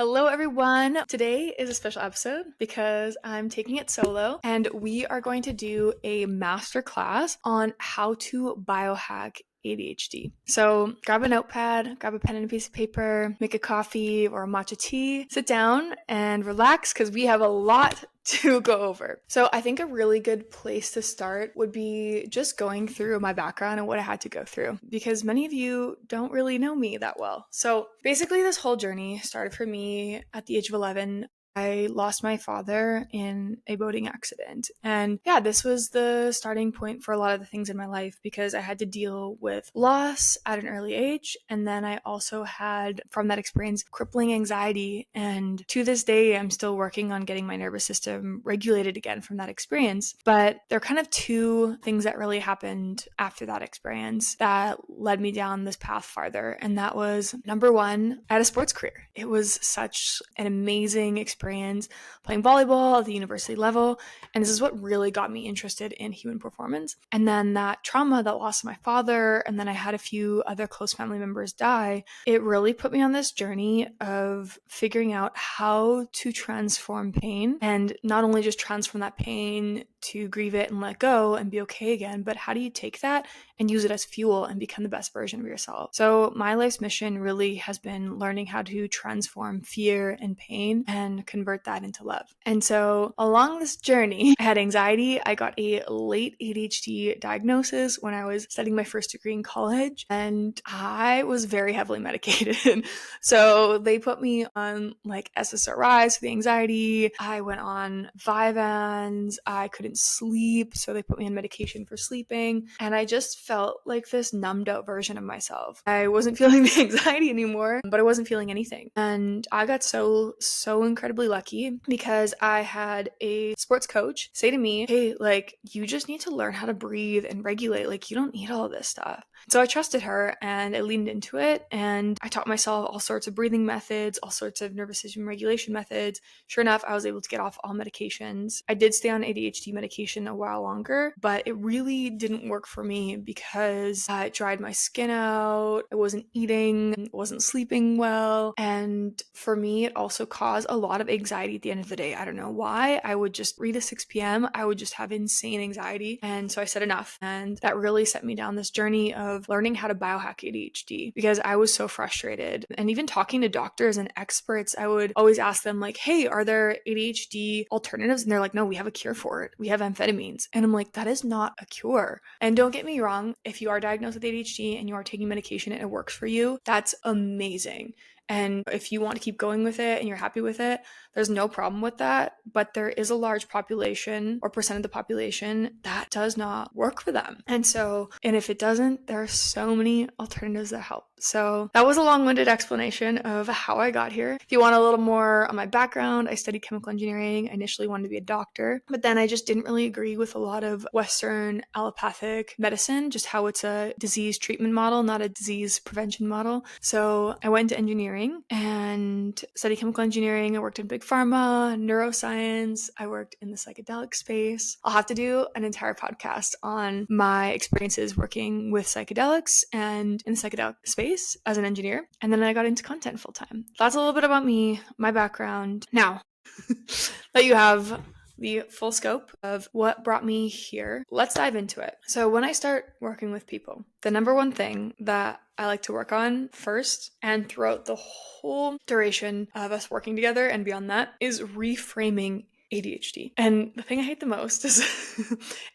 Hello, everyone. Today is a special episode because I'm taking it solo and we are going to do a masterclass on how to biohack ADHD. So grab a notepad, grab a pen and a piece of paper, make a coffee or a matcha tea, sit down and relax because we have a lot to go over. So I think a really good place to start would be just going through my background and what I had to go through, because many of you don't really know me that well. So basically this whole journey started for me at the age of 11. I lost my father in a boating accident. And yeah, this was the starting point for a lot of the things in my life because I had to deal with loss at an early age. And then I also had, from that experience, crippling anxiety. And to this day, I'm still working on getting my nervous system regulated again from that experience. But there are kind of two things that really happened after that experience that led me down this path farther. And that was, number one, I had a sports career. It was such an amazing experience playing volleyball at the university level. And this is what really got me interested in human performance. And then that trauma, that loss of my father, and then I had a few other close family members die, it really put me on this journey of figuring out how to transform pain, and not only just transform that pain to grieve it and let go and be okay again, but how do you take that and use it as fuel and become the best version of yourself? So my life's mission really has been learning how to transform fear and pain and convert that into love. And so along this journey, I had anxiety. I got a late ADHD diagnosis when I was studying my first degree in college, and I was very heavily medicated. So they put me on like SSRIs for the anxiety. I went on Vyvanse. I couldn't sleep, so they put me on medication for sleeping. And I just felt like this numbed out version of myself. I wasn't feeling the anxiety anymore, but I wasn't feeling anything. And I got so incredibly lucky because I had a sports coach say to me, hey, like, you just need to learn how to breathe and regulate. Like, you don't need all of this stuff. So I trusted her and I leaned into it, and I taught myself all sorts of breathing methods, all sorts of nervous system regulation methods. Sure enough, I was able to get off all medications. I did stay on ADHD medication a while longer, but it really didn't work for me because it dried my skin out. I wasn't eating, wasn't sleeping well. And for me, it also caused a lot of anxiety at the end of the day. I don't know why. I would just read at 6 p.m. I would just have insane anxiety. And so I said enough. And that really set me down this journey of learning how to biohack ADHD because I was so frustrated. And even talking to doctors and experts, I would always ask them like, hey, are there ADHD alternatives? And they're like, no, we have a cure for it. We have amphetamines. And I'm like, that is not a cure. And don't get me wrong, if you are diagnosed with ADHD and you are taking medication and it works for you, that's amazing. And if you want to keep going with it and you're happy with it, there's no problem with that. But there is a large population or percent of the population that does not work for them. And if it doesn't, there are so many alternatives that help. So that was a long-winded explanation of how I got here. If you want a little more on my background, I studied chemical engineering. I initially wanted to be a doctor, but then I just didn't really agree with a lot of Western allopathic medicine, just how it's a disease treatment model, not a disease prevention model. So I went into engineering and studied chemical engineering. I worked in big pharma, neuroscience. I worked in the psychedelic space. I'll have to do an entire podcast on my experiences working with psychedelics and in the psychedelic space as an engineer. And then I got into content full time. That's a little bit about me, my background. Now that you have the full scope of what brought me here, let's dive into it. So when I start working with people, the number one thing that I like to work on first and throughout the whole duration of us working together and beyond that is reframing ADHD. And the thing I hate the most is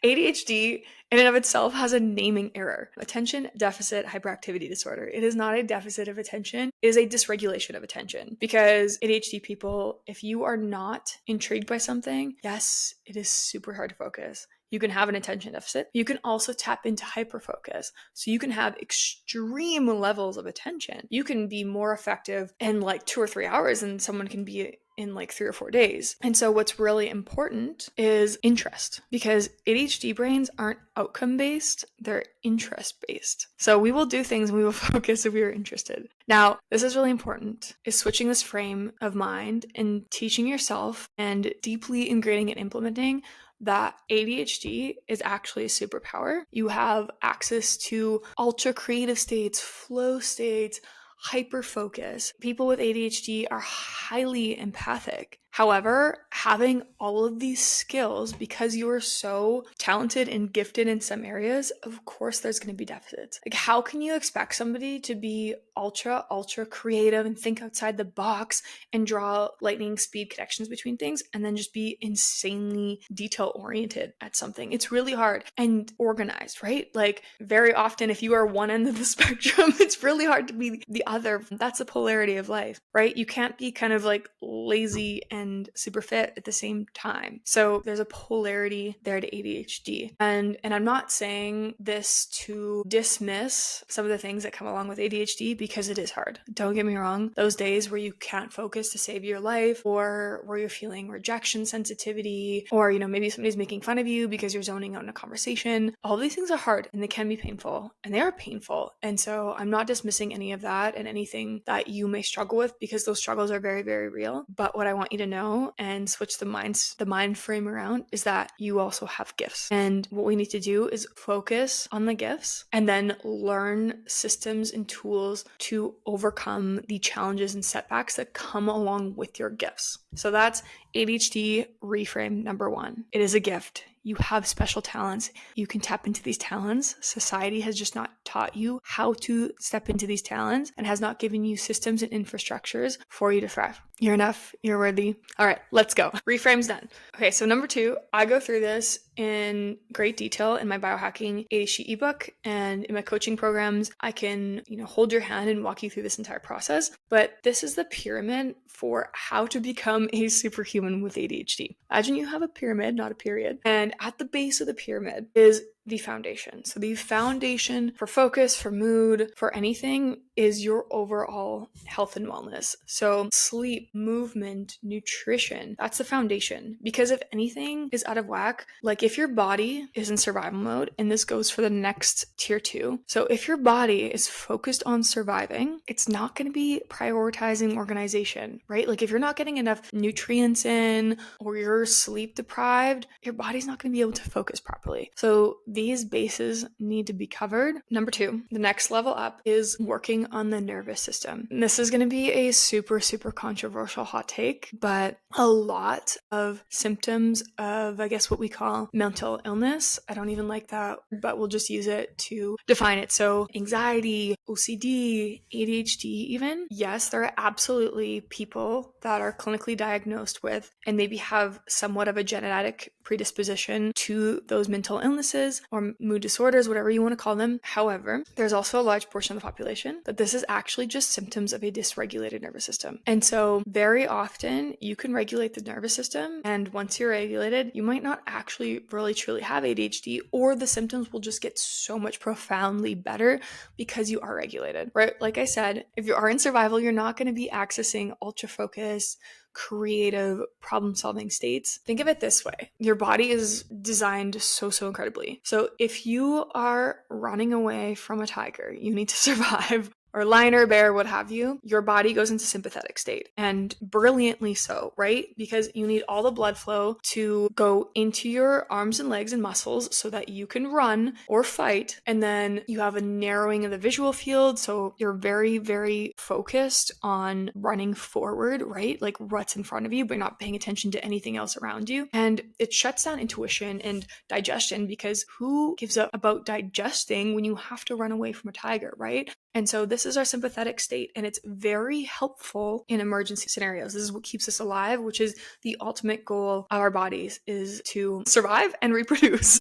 ADHD in and of itself has a naming error. Attention deficit hyperactivity disorder. It is not a deficit of attention. It is a dysregulation of attention, because ADHD people, if you are not intrigued by something, yes, it is super hard to focus. You can have an attention deficit. You can also tap into hyperfocus. So you can have extreme levels of attention. You can be more effective in like 2 or 3 hours than someone can be in like 3 or 4 days. And so what's really important is interest, because ADHD brains aren't outcome-based, they're interest-based. So we will do things and we will focus if we are interested. Now, this is really important, is switching this frame of mind and teaching yourself and deeply ingraining and implementing that ADHD is actually a superpower. You have access to ultra creative states, flow states, hyper focus. People with ADHD are highly empathic. However, having all of these skills, because you are so talented and gifted in some areas, of course there's going to be deficits. Like, how can you expect somebody to be ultra creative and think outside the box and draw lightning speed connections between things and then just be insanely detail oriented at something? It's really hard and organized, right? Like, very often, if you are one end of the spectrum, it's really hard to be the other. That's the polarity of life, right? You can't be kind of like lazy and super fit at the same time. So there's a polarity there to ADHD. And I'm not saying this to dismiss some of the things that come along with ADHD, because it is hard. Don't get me wrong. Those days where you can't focus to save your life, or where you're feeling rejection sensitivity, or, maybe somebody's making fun of you because you're zoning out in a conversation. All of these things are hard and they can be painful, and they are painful. And so I'm not dismissing any of that and anything that you may struggle with, because those struggles are very, very real. But what I want you to know, and switch the mind frame around, is that you also have gifts. And what we need to do is focus on the gifts and then learn systems and tools to overcome the challenges and setbacks that come along with your gifts. So that's ADHD reframe number 1. It is a gift. You have special talents. You can tap into these talents. Society has just not taught you how to step into these talents and has not given you systems and infrastructures for you to thrive. You're enough. You're worthy. All right, let's go. Reframe's done. Okay, so number 2, I go through this in great detail in my Biohacking ADHD ebook, and in my coaching programs, I can, hold your hand and walk you through this entire process. But this is the pyramid for how to become a superhuman with ADHD. Imagine you have a pyramid, not a period, and at the base of the pyramid is the foundation. So the foundation for focus, for mood, for anything is your overall health and wellness. So sleep, movement, nutrition, that's the foundation. Because if anything is out of whack, like if your body is in survival mode, and this goes for the next tier 2. So if your body is focused on surviving, it's not going to be prioritizing organization, right? Like if you're not getting enough nutrients in, or you're sleep deprived, your body's not going to be able to focus properly. So these bases need to be covered. Number 2, the next level up is working on the nervous system. And this is going to be a super controversial hot take, but a lot of symptoms of, I guess, what we call mental illness. I don't even like that, but we'll just use it to define it. So anxiety, OCD, ADHD even. Yes, there are absolutely people that are clinically diagnosed with and maybe have somewhat of a genetic predisposition to those mental illnesses or mood disorders, whatever you want to call them. However, there's also a large portion of the population that this is actually just symptoms of a dysregulated nervous system. And so very often you can regulate the nervous system, and once you're regulated, you might not actually really truly have ADHD, or the symptoms will just get so much profoundly better because you are regulated, right? Like I said, if you are in survival, you're not going to be accessing ultra focus, creative problem-solving states. Think of it this way. Your body is designed so incredibly. So if you are running away from a tiger, you need to survive, or lion or bear, what have you, your body goes into sympathetic state, and brilliantly so, right? Because you need all the blood flow to go into your arms and legs and muscles so that you can run or fight. And then you have a narrowing of the visual field. So you're very focused on running forward, right? Like what's in front of you, but you're not paying attention to anything else around you. And it shuts down intuition and digestion, because who gives up about digesting when you have to run away from a tiger, right? And so this is our sympathetic state, and it's very helpful in emergency scenarios. This is what keeps us alive, which is the ultimate goal of our bodies, is to survive and reproduce,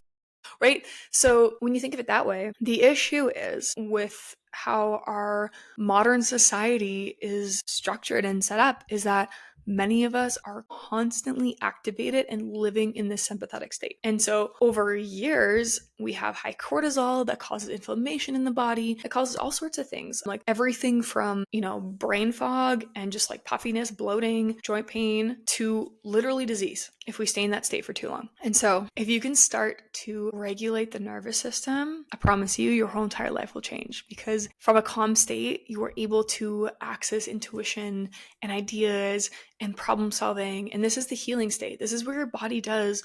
right? So when you think of it that way, the issue is with how our modern society is structured and set up is that many of us are constantly activated and living in this sympathetic state. And so over years, we have high cortisol that causes inflammation in the body. It causes all sorts of things, like everything from, brain fog and just like puffiness, bloating, joint pain, to literally disease if we stay in that state for too long. And so if you can start to regulate the nervous system, I promise you, your whole entire life will change, because from a calm state, you are able to access intuition and ideas and problem solving. And this is the healing state. This is where your body does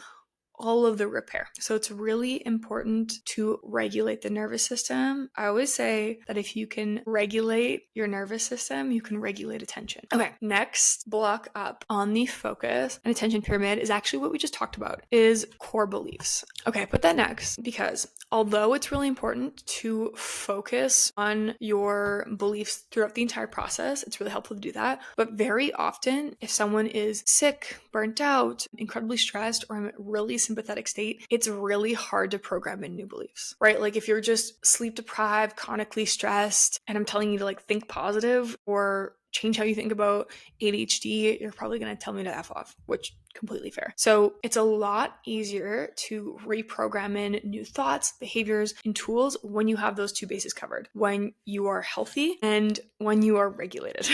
all of the repair. So it's really important to regulate the nervous system. I always say that if you can regulate your nervous system, you can regulate attention. Okay, next block up on the focus and attention pyramid is actually what we just talked about, is core beliefs. Okay, I put that next because although it's really important to focus on your beliefs throughout the entire process, it's really helpful to do that. But very often, if someone is sick, burnt out, incredibly stressed, or in a really sympathetic state, it's really hard to program in new beliefs, right? Like if you're just sleep deprived, chronically stressed, and I'm telling you to like think positive or change how you think about ADHD, you're probably going to tell me to F off, which completely fair. So it's a lot easier to reprogram in new thoughts, behaviors, and tools when you have those two bases covered, when you are healthy and when you are regulated.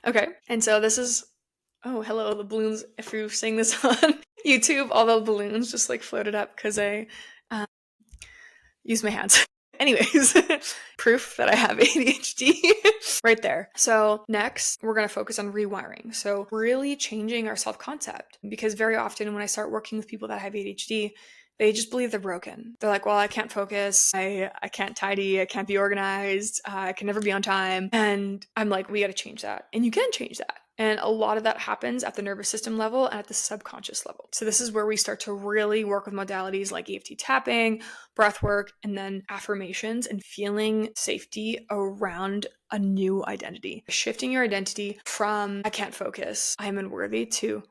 Okay. And so this is, oh, hello, the balloons. If you're seeing this on YouTube, all the balloons just like floated up because I use my hands. Anyways, proof that I have ADHD right there. So next, we're going to focus on rewiring. So really changing our self-concept, because very often when I start working with people that have ADHD, they just believe they're broken. They're like, well, I can't focus. I can't tidy. I can't be organized. I can never be on time. And I'm like, we got to change that. And you can change that. And a lot of that happens at the nervous system level and at the subconscious level. So this is where we start to really work with modalities like EFT tapping, breath work, and then affirmations and feeling safety around a new identity. Shifting your identity from I can't focus, I am unworthy, to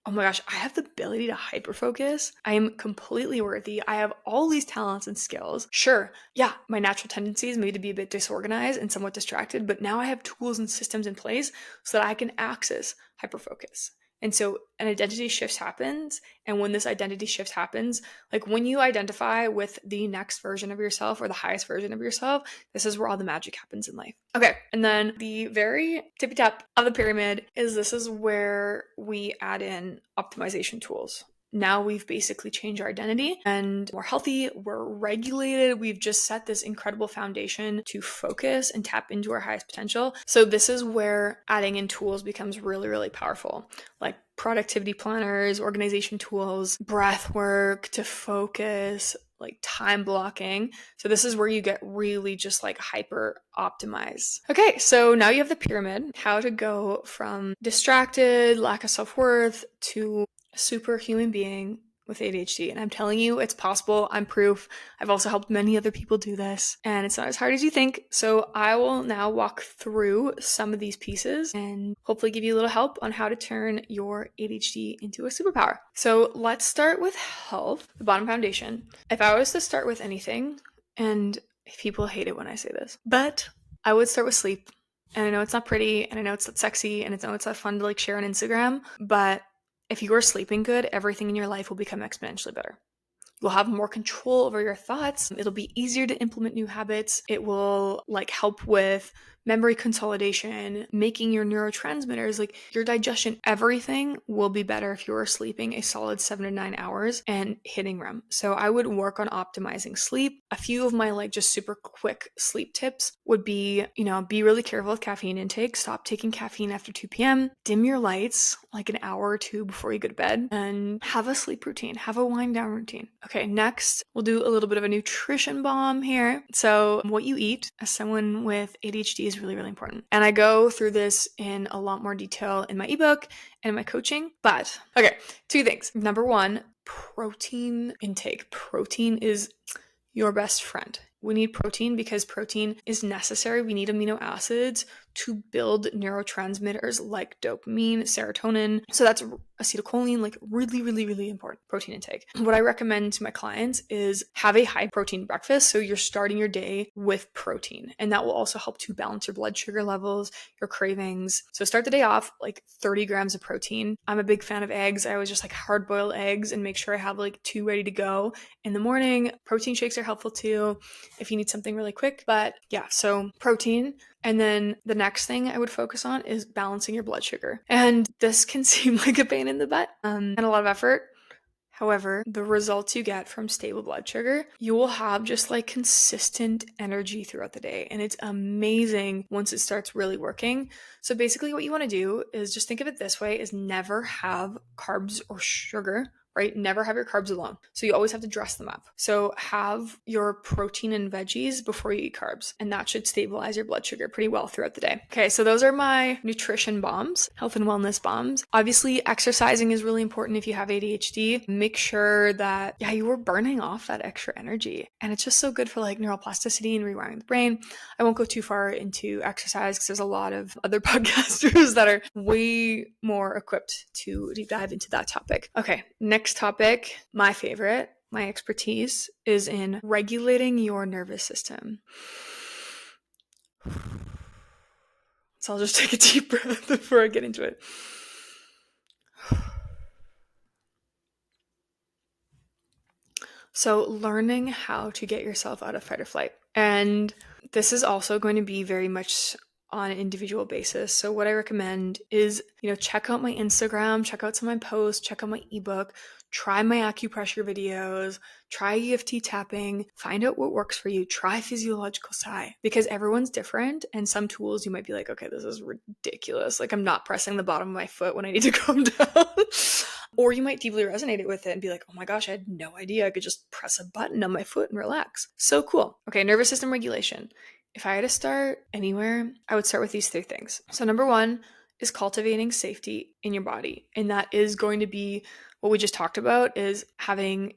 oh my gosh, I have the ability to hyperfocus. I am completely worthy. I have all these talents and skills. Sure, yeah, my natural tendency is maybe to be a bit disorganized and somewhat distracted, but now I have tools and systems in place so that I can access hyperfocus. And so an identity shift happens. And when this identity shift happens, like when you identify with the next version of yourself or the highest version of yourself, this is where all the magic happens in life. Okay. And then the very tippy top of the pyramid is this is where we add in optimization tools. Now we've basically changed our identity and we're healthy, we're regulated, we've just set this incredible foundation to focus and tap into our highest potential. So this is where adding in tools becomes really, really powerful, like productivity planners, organization tools, breath work to focus, like time blocking. So this is where you get really just like hyper optimized. Okay, so now you have the pyramid, how to go from distracted, lack of self-worth to superhuman being with ADHD. And I'm telling you, it's possible. I'm proof. I've also helped many other people do this, and it's not as hard as you think. So I will now walk through some of these pieces and hopefully give you a little help on how to turn your ADHD into a superpower. So let's start with health, the bottom foundation. If I was to start with anything, and people hate it when I say this, but I would start with sleep. And I know it's not pretty, and I know it's not sexy, and I know it's not fun to like share on Instagram, but if you are sleeping good, everything in your life will become exponentially better. You'll have more control over your thoughts. It'll be easier to implement new habits. It will like help with memory consolidation, making your neurotransmitters, like your digestion, everything will be better if you're sleeping a solid 7 to 9 hours and hitting REM. So I would work on optimizing sleep. A few of my like just super quick sleep tips would be, be really careful with caffeine intake. Stop taking caffeine after 2 p.m. Dim your lights like an hour or two before you go to bed, and have a sleep routine, have a wind down routine. Okay, next we'll do a little bit of a nutrition bomb here. So what you eat as someone with ADHD is really, really important. And I go through this in a lot more detail in my ebook and in my coaching. But okay, two things. Number one, protein intake. Protein is your best friend. We need protein because protein is necessary. We need amino acids to build neurotransmitters like dopamine, serotonin. So that's acetylcholine, like really, really, really important protein intake. What I recommend to my clients is have a high protein breakfast. So you're starting your day with protein, and that will also help to balance your blood sugar levels, your cravings. So start the day off like 30 grams of protein. I'm a big fan of eggs. I always just like hard boil eggs and make sure I have like 2 ready to go in the morning. Protein shakes are helpful too if you need something really quick. But yeah, so protein. And then the next thing I would focus on is balancing your blood sugar. And this can seem like a pain in the butt and a lot of effort. However, the results you get from stable blood sugar, you will have just like consistent energy throughout the day. And it's amazing once it starts really working. So basically what you want to do is just think of it this way, is never have carbs or sugar right? Never have your carbs alone. So you always have to dress them up. So have your protein and veggies before you eat carbs, and that should stabilize your blood sugar pretty well throughout the day. Okay, so those are my nutrition bombs, health and wellness bombs. Obviously, exercising is really important if you have ADHD. Make sure that, yeah, you were burning off that extra energy. And it's just so good for like neuroplasticity and rewiring the brain. I won't go too far into exercise because there's a lot of other podcasters that are way more equipped to deep dive into that topic. Okay, next topic, my favorite, my expertise is in regulating your nervous system. So I'll just take a deep breath before I get into it. So learning how to get yourself out of fight or flight. And this is also going to be very much on an individual basis. So what I recommend is, check out my Instagram, check out some of my posts, check out my ebook, try my acupressure videos, try EFT tapping, find out what works for you, try physiological sigh, because everyone's different. And some tools you might be like, okay, this is ridiculous. Like I'm not pressing the bottom of my foot when I need to calm down. Or you might deeply resonate with it and be like, oh my gosh, I had no idea I could just press a button on my foot and relax. So cool. Okay, nervous system regulation. If I had to start anywhere, I would start with these 3 things. So number 1 is cultivating safety in your body. And that is going to be what we just talked about, is having,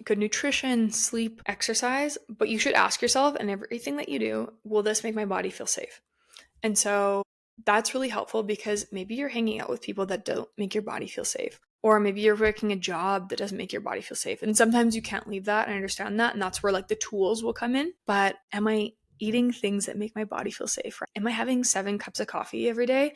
good nutrition, sleep, exercise. But you should ask yourself, and everything that you do, will this make my body feel safe? And so that's really helpful, because maybe you're hanging out with people that don't make your body feel safe. Or maybe you're working a job that doesn't make your body feel safe. And sometimes you can't leave that. And I understand that. And that's where like the tools will come in. But am I eating things that make my body feel safe? Right? Am I having 7 cups of coffee every day?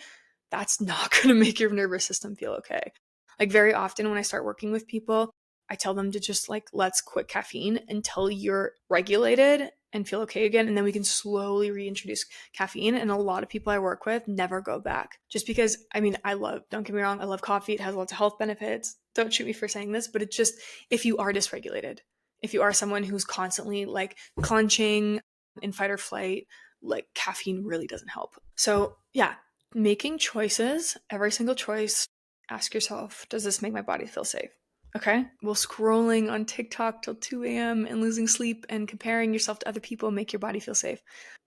That's not going to make your nervous system feel okay. Like very often when I start working with people, I tell them to just like, let's quit caffeine until you're regulated and feel okay again. And then we can slowly reintroduce caffeine. And a lot of people I work with never go back, just because, don't get me wrong, I love coffee. It has lots of health benefits. Don't shoot me for saying this, but it's just, if you are dysregulated, if you are someone who's constantly like clenching in fight or flight, like caffeine really doesn't help. So yeah, making choices, every single choice, ask yourself, does this make my body feel safe? Okay? Will scrolling on TikTok till 2 a.m. and losing sleep and comparing yourself to other people make your body feel safe?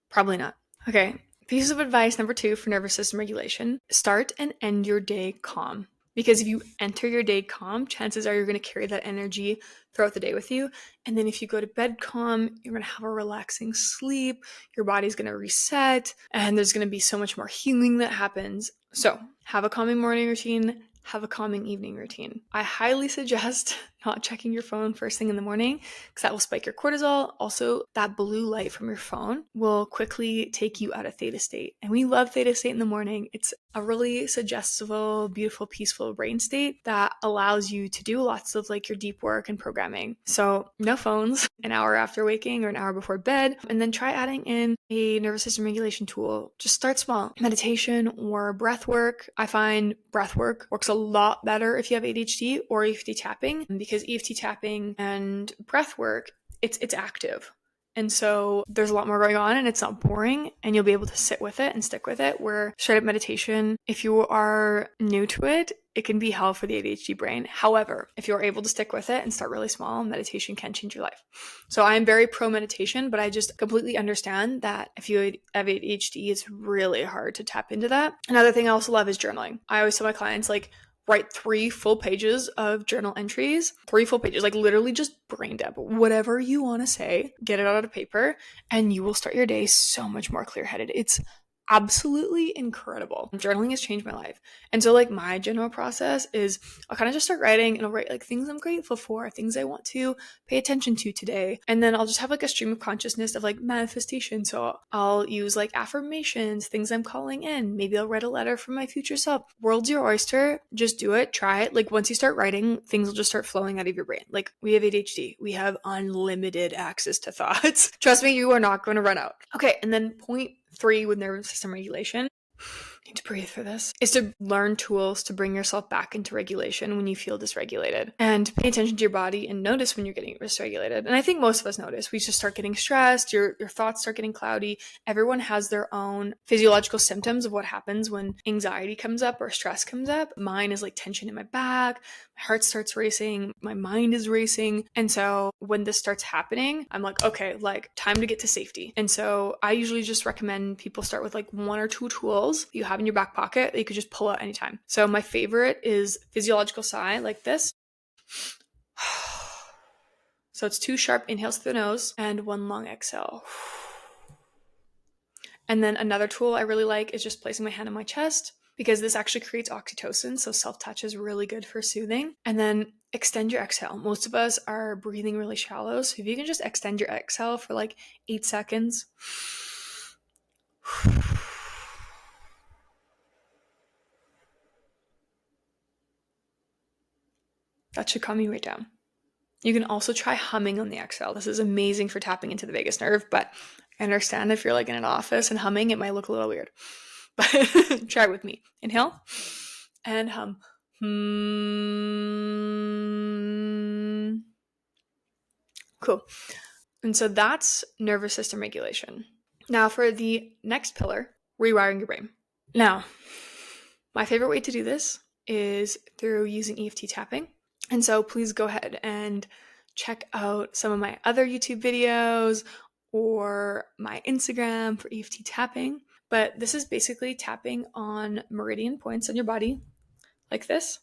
Probably not. Okay, piece of advice number 2 for nervous system regulation: start and end your day calm. Because if you enter your day calm, chances are you're going to carry that energy throughout the day with you. And then if you go to bed calm, you're going to have a relaxing sleep, your body's going to reset, and there's going to be so much more healing that happens. So have a calming morning routine, have a calming evening routine. I highly suggest not checking your phone first thing in the morning, because that will spike your cortisol. Also, that blue light from your phone will quickly take you out of theta state. And we love theta state in the morning. It's a really suggestible, beautiful, peaceful brain state that allows you to do lots of like your deep work and programming. So no phones an hour after waking or an hour before bed. And then try adding in a nervous system regulation tool. Just start small. Meditation or breath work. I find breath work works a lot better if you have ADHD, or EFT tapping, because EFT tapping and breath work, it's active. And so there's a lot more going on and it's not boring, and you'll be able to sit with it and stick with it. Where straight up meditation, if you are new to it, it can be hell for the ADHD brain. However, if you're able to stick with it and start really small, meditation can change your life. So I'm very pro meditation, but I just completely understand that if you have ADHD, it's really hard to tap into that. Another thing I also love is journaling. I always tell my clients, like, write 3 full pages of journal entries, 3 full pages, like literally just brain dump, whatever you want to say, get it out of paper, and you will start your day so much more clear-headed. It's absolutely incredible. Journaling has changed my life. And so like my general process is I'll kind of just start writing, and I'll write like things I'm grateful for, things I want to pay attention to today. And then I'll just have like a stream of consciousness of like manifestation. So I'll use like affirmations, things I'm calling in. Maybe I'll write a letter from my future self. World's your oyster. Just do it. Try it. Like once you start writing, things will just start flowing out of your brain. Like we have ADHD. We have unlimited access to thoughts. Trust me, you are not going to run out. Okay. And then point 3 with nervous system regulation need to breathe for this, is to learn tools to bring yourself back into regulation when you feel dysregulated, and pay attention to your body and notice when you're getting dysregulated. And I think most of us notice. We just start getting stressed, your thoughts start getting cloudy. Everyone has their own physiological symptoms of what happens when anxiety comes up or stress comes up. Mine is like tension in my back, my heart starts racing, my mind is racing. And so when this starts happening, I'm like, okay, like time to get to safety. And so I usually just recommend people start with like 1 or 2 tools you have in your back pocket that you could just pull out anytime. So my favorite is physiological sigh, like this. So it's 2 sharp inhales through the nose and 1 long exhale. And then another tool I really like is just placing my hand on my chest, because this actually creates oxytocin. So self-touch is really good for soothing. And then extend your exhale. Most of us are breathing really shallow. So if you can just extend your exhale for like 8 seconds. That should calm you right down. You can also try humming on the exhale. This is amazing for tapping into the vagus nerve, but I understand if you're like in an office and humming, it might look a little weird. But try it with me. Inhale and hum. Cool. And so that's nervous system regulation. Now for the next pillar, rewiring your brain. Now, my favorite way to do this is through using EFT tapping. And so please go ahead and check out some of my other YouTube videos or my Instagram for EFT tapping. But this is basically tapping on meridian points on your body like this.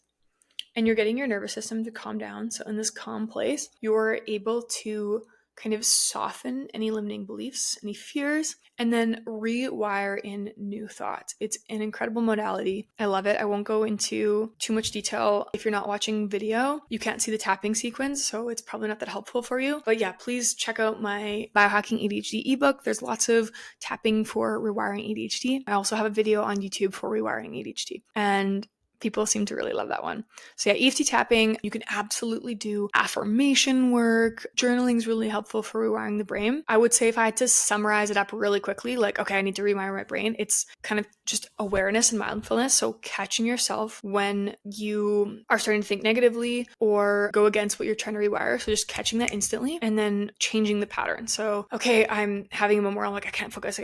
And you're getting your nervous system to calm down. So in this calm place, you're able to kind of soften any limiting beliefs, any fears, and then rewire in new thoughts. It's an incredible modality. I love it. I won't go into too much detail. If you're not watching video, you can't see the tapping sequence, so it's probably not that helpful for you. But yeah, please check out my Biohacking ADHD ebook. There's lots of tapping for rewiring ADHD. I also have a video on YouTube for rewiring ADHD. And people seem to really love that one. So yeah, EFT tapping, you can absolutely do affirmation work. Journaling is really helpful for rewiring the brain. I would say if I had to summarize it up really quickly, like, okay, I need to rewire my brain, it's kind of just awareness and mindfulness. So catching yourself when you are starting to think negatively or go against what you're trying to rewire. So just catching that instantly and then changing the pattern. So, okay, I'm having a moment where I'm like, I can't focus.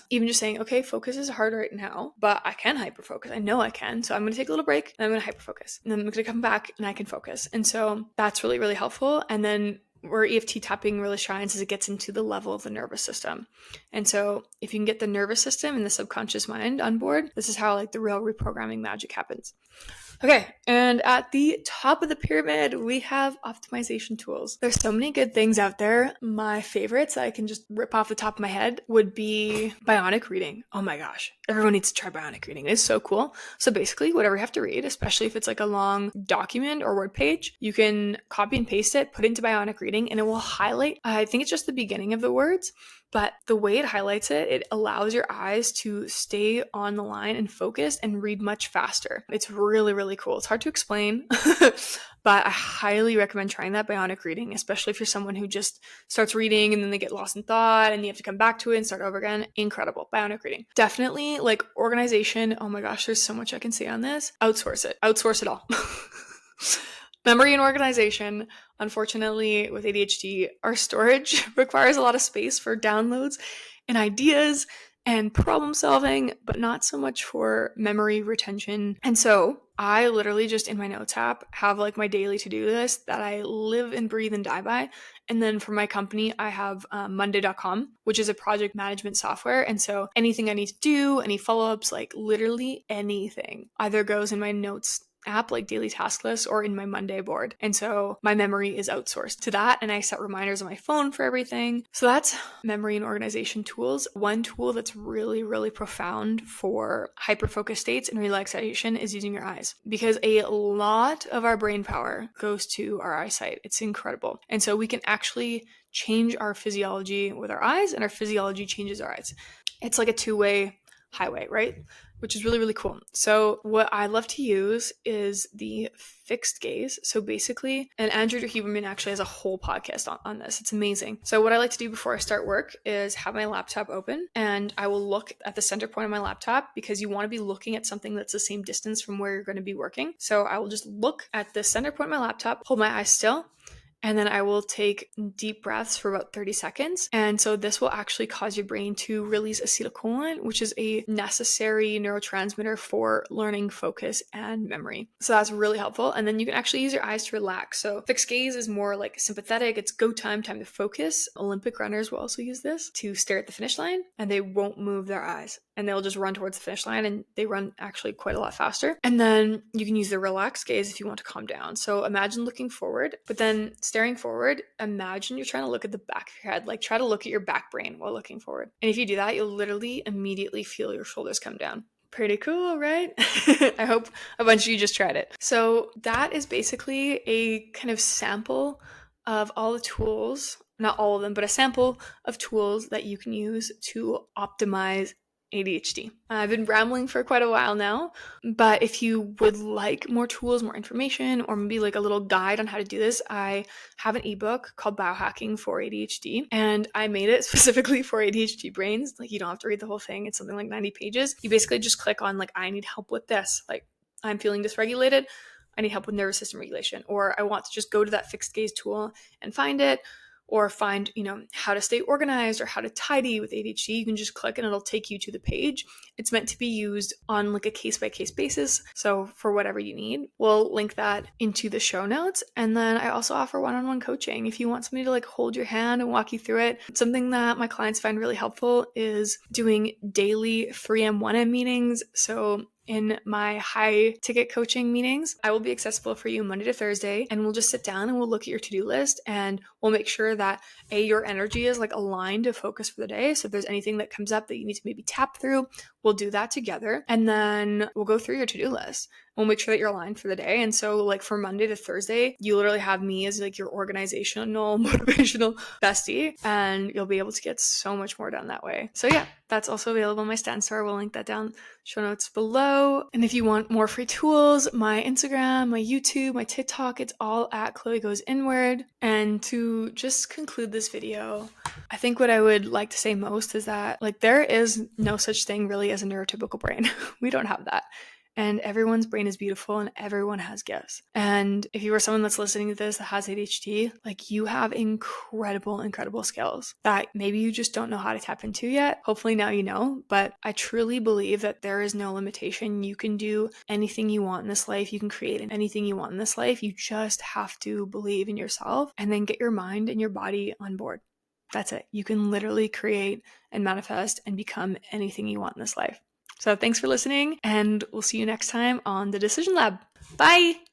Even just saying, okay, focus is hard right now, but I can hyperfocus. I know I can. So I'm going to take a little break and I'm going to hyperfocus. And then I'm going to come back and I can focus. And so that's really, really helpful. And then where EFT tapping really shines is it gets into the level of the nervous system. And so if you can get the nervous system and the subconscious mind on board, this is how like the real reprogramming magic happens. Okay, and at the top of the pyramid, we have optimization tools. There's so many good things out there. My favorites that I can just rip off the top of my head would be bionic reading. Oh my gosh, everyone needs to try bionic reading. It's so cool. So basically, whatever you have to read, especially if it's like a long document or word page, you can copy and paste it, put it into bionic reading, and it will highlight, I think it's just the beginning of the words, but the way it highlights it, it allows your eyes to stay on the line and focused and read much faster. It's really, really cool. It's hard to explain, but I highly recommend trying that bionic reading, especially if you're someone who just starts reading and then they get lost in thought and you have to come back to it and start over again. Incredible. Bionic reading. Definitely like organization. Oh my gosh, there's so much I can say on this. Outsource it. Outsource it all. Memory and organization. Unfortunately, with ADHD, our storage requires a lot of space for downloads and ideas and problem solving, but not so much for memory retention. And so I literally just in my notes app have like my daily to-do list that I live and breathe and die by. And then for my company, I have Monday.com, which is a project management software. And so anything I need to do, any follow-ups, like literally anything either goes in my notes app like daily task list or in my Monday board. And so my memory is outsourced to that and I set reminders on my phone for everything. So that's memory and organization tools. One tool that's really, really profound for hyper-focused states and relaxation is using your eyes, because a lot of our brain power goes to our eyesight. It's incredible. And so we can actually change our physiology with our eyes and our physiology changes our eyes. It's like a two-way highway, right? which is really, really cool. So what I love to use is the fixed gaze. So basically, and Andrew Huberman actually has a whole podcast on this. It's amazing. So what I like to do before I start work is have my laptop open, and I will look at the center point of my laptop, because you want to be looking at something that's the same distance from where you're going to be working. So I will just look at the center point of my laptop, hold my eyes still, and then I will take deep breaths for about 30 seconds. And so this will actually cause your brain to release acetylcholine, which is a necessary neurotransmitter for learning, focus, and memory. So that's really helpful. And then you can actually use your eyes to relax. So fixed gaze is more like sympathetic. It's go time, time to focus. Olympic runners will also use this to stare at the finish line, and they won't move their eyes, and they'll just run towards the finish line, and they run actually quite a lot faster. And then you can use the relaxed gaze if you want to calm down. So imagine looking forward, but then staring forward, imagine you're trying to look at the back of your head, like try to look at your back brain while looking forward. And if you do that, you'll literally immediately feel your shoulders come down. Pretty cool, right? I hope a bunch of you just tried it. So that is basically a kind of sample of all the tools, not all of them, but a sample of tools that you can use to optimize ADHD. I've been rambling for quite a while now, but if you would like more tools, more information, or maybe like a little guide on how to do this, I have an ebook called Biohacking for ADHD, and I made it specifically for ADHD brains. Like, you don't have to read the whole thing. It's something like 90 pages. You basically just click on like, I need help with this. Like, I'm feeling dysregulated. I need help with nervous system regulation, or I want to just go to that fixed gaze tool and find it, or find, how to stay organized or how to tidy with ADHD. You can just click and it'll take you to the page. It's meant to be used on like a case-by-case basis. So for whatever you need, we'll link that into the show notes. And then I also offer one-on-one coaching. If you want somebody to like hold your hand and walk you through it. Something that my clients find really helpful is doing daily 3M, 1M meetings. So in my high ticket coaching meetings, I will be accessible for you Monday to Thursday, and we'll just sit down and we'll look at your to-do list, and we'll make sure that your energy is like aligned to focus for the day. So if there's anything that comes up that you need to maybe tap through, we'll do that together, and then we'll go through your to-do list. We'll make sure that you're aligned for the day. And so like for Monday to Thursday, you literally have me as like your organizational, motivational bestie, and you'll be able to get so much more done that way. So yeah, that's also available on my Stan Store. We'll link that down show notes below. And if you want more free tools, my Instagram, my YouTube, my TikTok, it's all at Chloe Goes Inward. And to just conclude this video, I think what I would like to say most is that like there is no such thing really as a neurotypical brain. We don't have that. And everyone's brain is beautiful and everyone has gifts. And if you are someone that's listening to this that has ADHD, like you have incredible, incredible skills that maybe you just don't know how to tap into yet. Hopefully now you know, but I truly believe that there is no limitation. You can do anything you want in this life. You can create anything you want in this life. You just have to believe in yourself and then get your mind and your body on board. That's it. You can literally create and manifest and become anything you want in this life. So thanks for listening, and we'll see you next time on the Decision Lab. Bye!